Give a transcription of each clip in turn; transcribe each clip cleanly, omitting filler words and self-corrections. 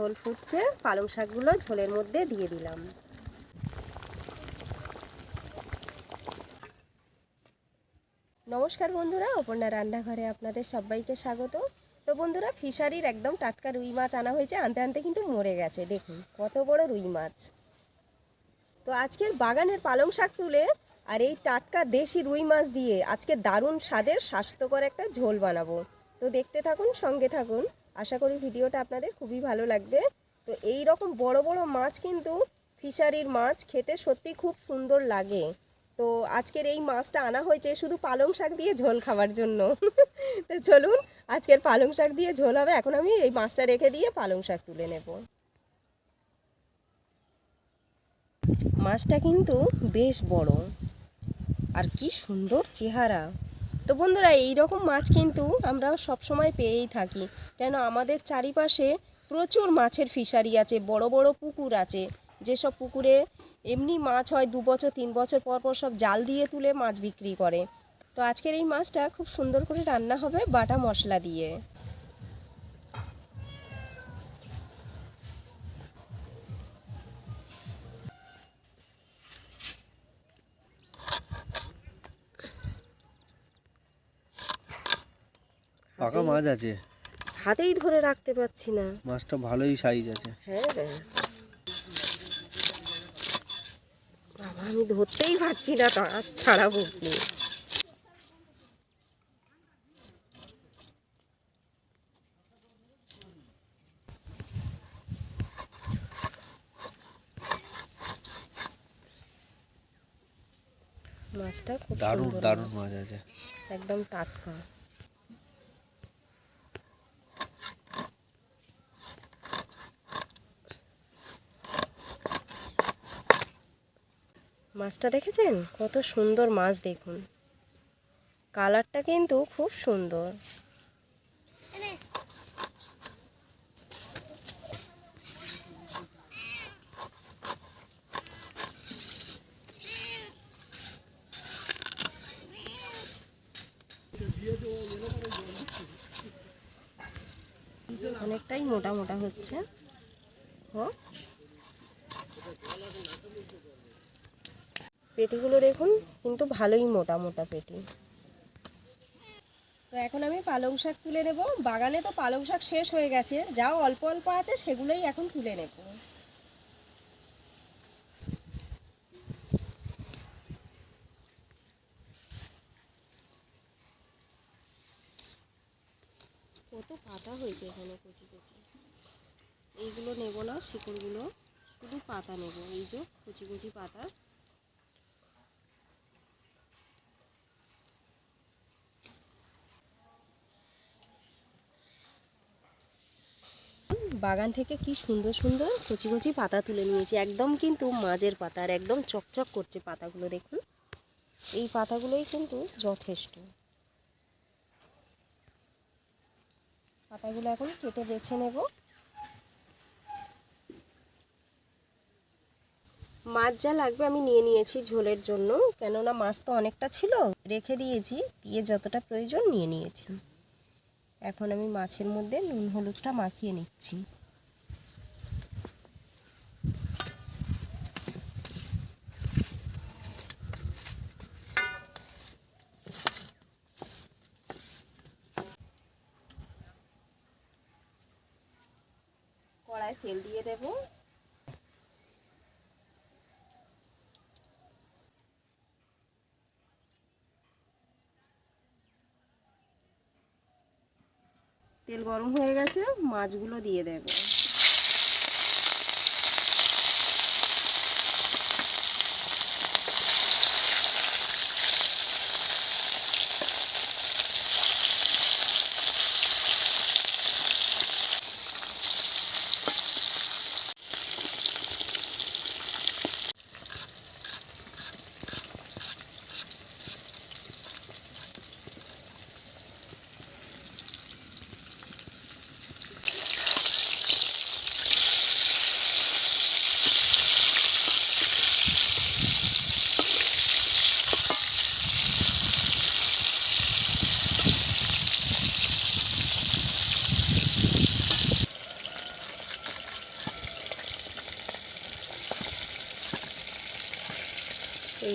ঝোল ফুটছে, পালং শাকগুলো ঝোলের মধ্যে দিয়ে দিলাম। নমস্কার বন্ধুরা, অপর্ণা রান্নাঘরে আপনাদের সবাইকে স্বাগত। তো বন্ধুরা, ফিশারির একদম টাটকা রুই মাছ আনা হয়েছে। আনতে আনতে কিন্তু মরে গেছে, দেখুন কত বড় রুই মাছ। তো আজকের বাগানের পালং শাক তুলে আর এই টাটকা দেশি রুই মাছ দিয়ে আজকে দারুণ স্বাদের স্বাস্থ্যকর একটা ঝোল বানাবো। তো দেখতে থাকুন, সঙ্গে থাকুন, আশা করি ভিডিওটা আপনাদের খুবই ভালো লাগবে। তো এই রকম বড় বড় মাছ কিন্তু ফিশারির মাছ খেতে সত্যি খুব সুন্দর লাগে। তো আজকের এই মাছটা আনা হয়েছে শুধু পালং শাক দিয়ে ঝোল খাওয়ার জন্য। তো চলুন, আজকের পালং শাক দিয়ে ঝোল হবে। এখন আমি এই মাছটা রেখে দিয়ে পালং শাক তুলে নেব। মাছটা কিন্তু বেশ বড় আর কি সুন্দর চেহারা। তো বন্ধুরা, এই রকম মাছ কিন্তু আমরা সব সময় পেয়েই থাকি, কেন আমাদের চারিপাশে প্রচুর মাছের ফিশারি আছে, বড় বড় পুকুর আছে, যেসব পুকুরে এমনি মাছ হয় 2 বছর 3 বছর পর পর সব জাল দিয়ে তুলে মাছ বিক্রি করে। তো আজকের এই মাছটা খুব সুন্দর করে রান্না হবে বাটা মশলা দিয়ে। পাকা মাছ আছে, হাতেই ধরে রাখতে পারছি না। মাছটা ভালোই সাইজ আছে। হ্যাঁ হ্যাঁ, বাবা আমি ধরতেই পারছি না, মাছ ছাড়াবো কি। মাছটা খুব দারুণ সুন্দর দারুণ মাছ, মাছ আছে, একদম টাটকা। মাছটা দেখেছেন কত সুন্দর মাছ, দেখুন কালারটা কিন্তু খুব সুন্দর। অনেকটাই মোটা মোটা হচ্ছে। পেটিগুলো দেখুন কিন্তু ভালোই মোটা মোটা পেটি। তো এখন আমি পালং শাক তুলে নেব। বাগানে তো পালং শাক শেষ হয়ে গেছে, যাও অল্প অল্প আছে সেগুলোই এখন তুলে নেব। কত পাতা হয়েছে এখানে কচি কচি, এইগুলো নেব না, শিকড়গুলো, শুধু পাতা নেব। এই যে কচি কচি পাতা। বাগান থেকে কি সুন্দর সুন্দর কচি কচি পাতা তুলে নিয়েছি, একদম কিন্তু মাঝের পাতা, আর একদম চকচক করছে পাতাগুলো, দেখুন এই পাতাগুলোই কিন্তু যথেষ্ট। পাতাগুলো এখন কেটে বেছে নেব। মাছ যা লাগবে আমি নিয়ে নিয়েছি ঝোলের জন্য, কেননা মাছ তো অনেকটা ছিল, রেখে দিয়েছি, দিয়ে যতটা প্রয়োজন নিয়ে নিয়েছি। এখন আমি মাছের মধ্যে নুন হলুদটা মাখিয়ে নিচ্ছি। কড়ায় তেল দিয়ে দেব। তেল গরম হয়ে গেছে, মাছগুলো দিয়ে দেব।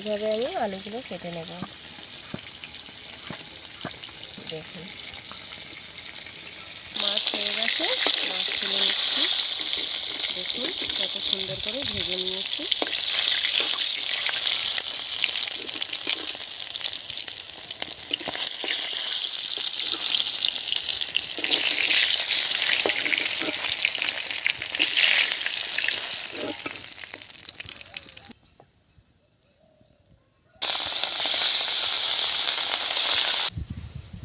এইভাবে আমি আলুগুলো কেটে নেব। দেখুন মাছ হয়ে গেছে, মাছ তুলে নিচ্ছি। দেখুন কত সুন্দর করে ভেজে নিয়েছি।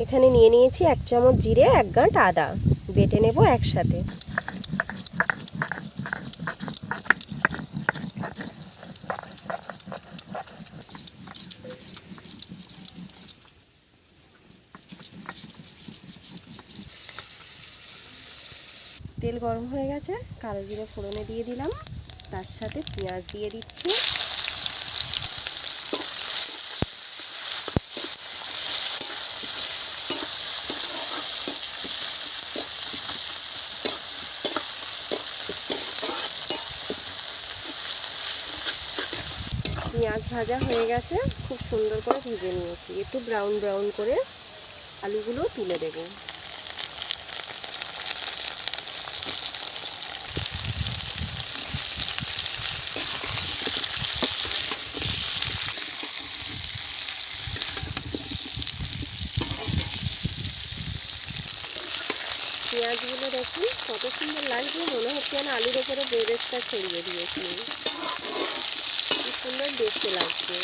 এখানে নিয়ে নিয়েছি 1 চামচ জিরে, 1 গাঁট আদা, বেটে নেব একসাথে। তেল গরম হয়ে গেছে, কালো জিরে ফোড়নে দিয়ে দিলাম, তার সাথে পেঁয়াজ দিয়ে দিচ্ছি। পেঁয়াজ ভাজা হয়ে গেছে, খুব সুন্দর করে ভেজে নিয়েছি। একটু ব্রাউন ব্রাউন করে আলুগুলো তুলে দেব। পেঁয়াজগুলো দেখুন কত সুন্দর লাগছে, মনে হচ্ছে যেন আলুর ওপরে বেরেস্তা ছড়িয়ে দিয়েছি। কি সুন্দর দেখতে লাগছে।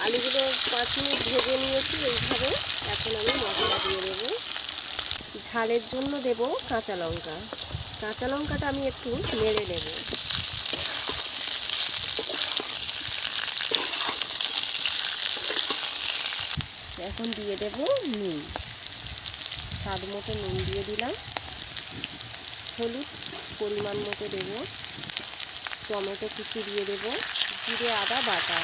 আলুগুলো 5 মিনিট ভেজে নিয়েছি এইভাবে। এখন আমি মশলা দিয়ে দেবো। ঝালের জন্য দেব কাঁচা লঙ্কা। কাঁচা লঙ্কাটা আমি একটু নেড়ে নেব। এখন দিয়ে দেব নুন, স্বাদ মতো নুন দিয়ে দিলাম। হলুদ পরিমাণ মতো দেব। টমেটো কুচি দিয়ে দেব। জিরে আদা বাটা।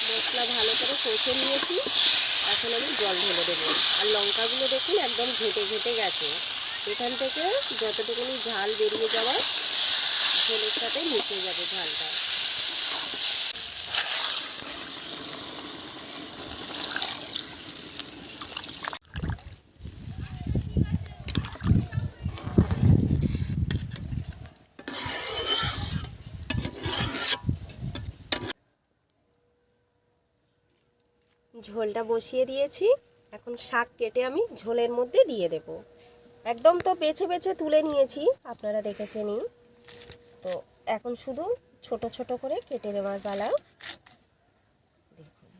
মশলা ভালো করে কষে নিয়েছি, এখন আমি জল ঢেলে দেবো। আর লঙ্কাগুলো দেখুন একদম ঘেটে ঘেটে গেছে। এখান থেকে যতটুকুনি ঝাল বেরিয়ে যাওয়ার, ঝোলের সাথে মিশে যাবে ঝালটা। ঝোলটা বসিয়ে দিয়েছি, এখন শাক কেটে আমি ঝোলের মধ্যে দিয়ে দেব। একদম তো বেছে বেছে তুলে নিয়েছি, আপনারা দেখেছেনই। তো এখন শুধু ছোট ছোট করে কেটে নেওয়ার পালা। দেখুন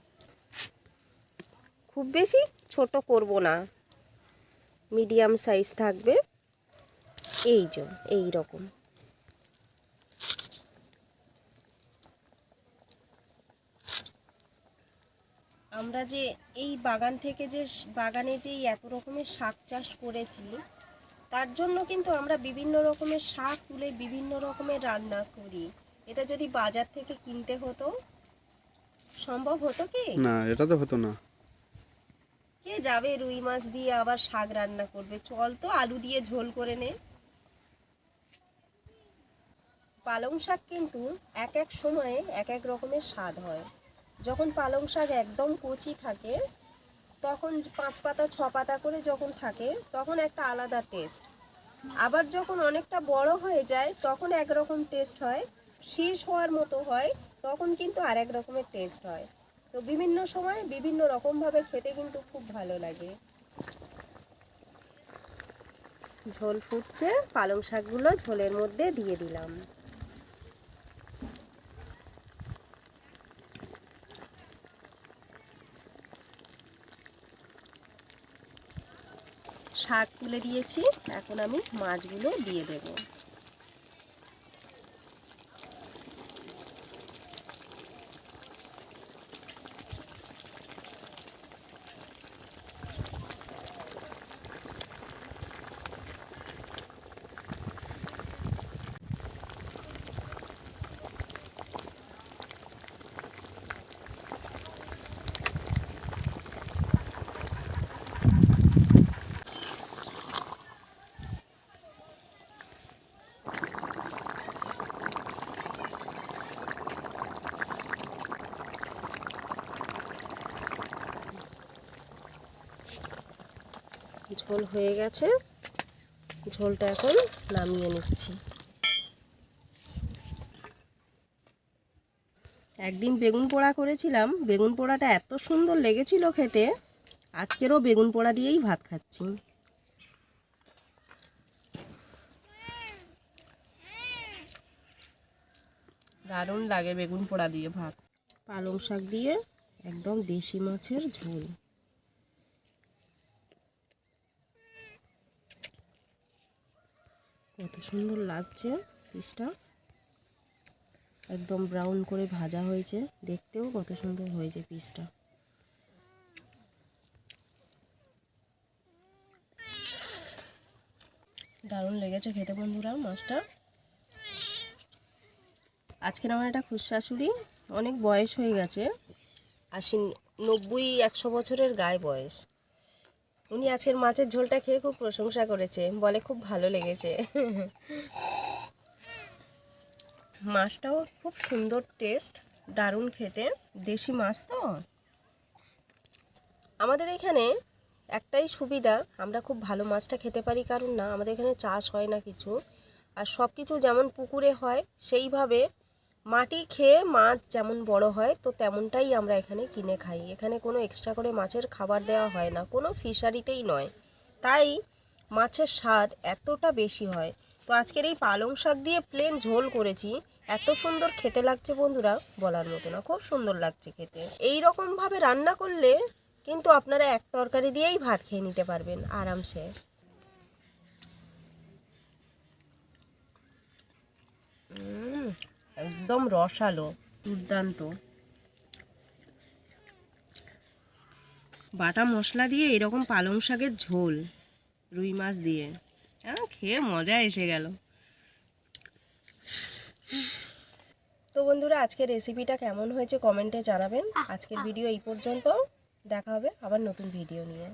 খুব বেশি ছোট করব না, মিডিয়াম সাইজ থাকবে। এই রকম। আমরা যে এই বাগান থেকে যে বাগানে যে এত রকমের শাক চাষ করেছি, তার জন্য কিন্তু আমরা বিভিন্ন রকমের শাক তুলে বিভিন্ন রকমের রান্না করি। এটা যদি বাজার থেকে কিনতে হতো, সম্ভব হতো কি? না, এটা তো হতো না। কে যাবে রুই মাছ দিয়ে আবার শাক রান্না করবে? চল তো আলু দিয়ে ঝোল করে নে। পালং শাক কিন্তু এক এক সময়ে এক এক রকমের স্বাদ হয়। যখন পালং শাক একদম কচি থাকে, তখন 5 পাতা 6 পাতা করে যখন থাকে, তখন একটা আলাদা টেস্ট। আবার যখন অনেকটা বড় হয়ে যায়, তখন একরকম টেস্ট হয়। শীষ হওয়ার মতো হয়, তখন কিন্তু আর এক রকমের টেস্ট হয়। তো বিভিন্ন সময় বিভিন্ন রকমভাবে খেতে কিন্তু খুব ভালো লাগে। ঝোল ফুটছে, পালং শাকগুলো ঝোলের মধ্যে দিয়ে দিলাম। শাক তুলে দিয়েছি, এখন আমি মাছগুলো দিয়ে দেব। ঝোল হয়ে গেছে, ঝোলটা এখন নামিয়ে নিচ্ছি। একদিন বেগুন পোড়া করেছিলাম, বেগুন পোড়াটা এত সুন্দর লেগেছিল খেতে, আজকেরও বেগুন পোড়া দিয়েই ভাত খাচ্ছি। দারুণ লাগে বেগুন পোড়া দিয়ে ভাত। পালং শাক দিয়ে একদম দেশি মাছের ঝোল। কত সুন্দর লাগছে পিসটা, একদম ব্রাউন করে ভাজা হয়েছে, দেখতেও কত সুন্দর হয়েছে পিসটা। দারুণ লেগেছে খেতে বন্ধুরা মাছটা। আজকের আমার একটা খুশাশুড়ি, অনেক বয়স হয়ে গেছে, 80, 90, 100 বছরের গায়ে বয়স। উনি আজকের মাছের ঝোলটা খেয়ে খুব প্রশংসা করেছে, বলে খুব ভালো লেগেছে। মাছটাও খুব সুন্দর টেস্ট, দারুণ খেতে, দেশি মাছ তো। আমাদের এখানে একটাই সুবিধা, আমরা খুব ভালো মাছটা খেতে পারি, কারণ না আমাদের এখানে চাষ হয় না কিছু, আর সব কিছু যেমন পুকুরে হয় সেইভাবে মাটি খেয়ে মাছ যেমন বড় হয়, তো তেমনটাই আমরা এখানে কিনে খাই। এখানে কোনো এক্সট্রা করে মাছের খাবার দেওয়া হয় না, কোনো ফিশারিতেই নয়, তাই মাছের স্বাদ এতটা বেশি হয়। তো আজকের এই পালং শাক দিয়ে প্লেন ঝোল করেছি, এত সুন্দর খেতে লাগছে বন্ধুরা, বলার মতো না, খুব সুন্দর লাগছে খেতে। এই রকমভাবে রান্না করলে কিন্তু আপনারা এক তরকারি দিয়েই ভাত খেয়ে নিতে পারবেন আরামসে। একদম রসালো, দুর্দান্ত। বাটা মশলা দিয়ে এরকম পালং শাকের ঝোল রুই মাছ দিয়ে, খেয়ে মজা এসে গেল। তো বন্ধুরা আজকের রেসিপিটা কেমন হয়েছে কমেন্টে জানাবেন। আজকের ভিডিও এই পর্যন্ত, দেখা হবে আবার নতুন ভিডিও নিয়ে।